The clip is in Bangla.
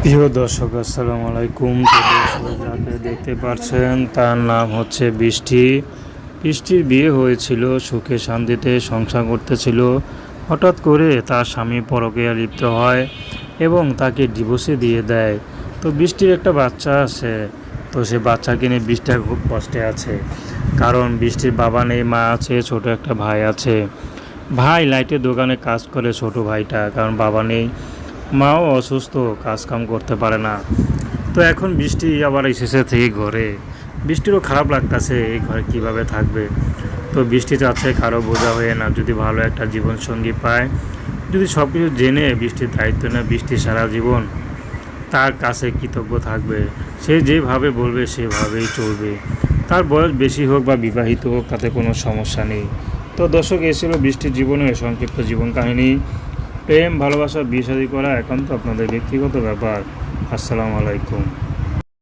প্রিয় দর্শক আসসালামু আলাইকুম। যাকে দেখতে পাচ্ছেন তার নাম হচ্ছে বৃষ্টি। বৃষ্টির বিয়ে হয়েছিল, সুখে শান্তিতে সংসার করতেছিল। হঠাৎ করে তার স্বামী পরকীয়ায় লিপ্ত হয় এবং তাকে ডিভোর্সে দিয়ে দেয়। তো বৃষ্টির একটা বাচ্চা আছে, তো সে বাচ্চাকে নিয়ে বৃষ্টিটা খুব কষ্টে আছে। কারণ বৃষ্টির বাবা নেই, মা আছে, ছোট একটা ভাই আছে। ভাই লাইটের দোকানে কাজ করে, ছোট ভাইটা, কারণ বাবা নেই, মাও অসুস্থ, কাজকাম করতে পারে না। তো এখন বৃষ্টি আবার এসেছে থেকে ঘরে, বৃষ্টিরও খারাপ লাগতেছে এই ঘরে কিভাবে থাকবে। তো বৃষ্টি চাচ্ছে কারো বোঝা হয়ে না, যদি ভালো একটা জীবনসঙ্গী পায়, যদি সব কিছু জেনে বৃষ্টির দায়িত্ব নেয়, বৃষ্টি সারা জীবন তার কাছে কৃতজ্ঞ থাকবে। সে যেভাবে বলবে সেভাবেই চলবে। তার বয়স বেশি হোক বা বিবাহিত হোক, তাতে কোনো সমস্যা নেই। তো দর্শক, এ ছিল বৃষ্টির জীবনের সংক্ষিপ্ত জীবন কাহিনী। প্রেম ভালোবাসা বিয়ে শাদী করা একান্ত আপনাদের ব্যক্তিগত ব্যাপার। আসসালামু আলাইকুম।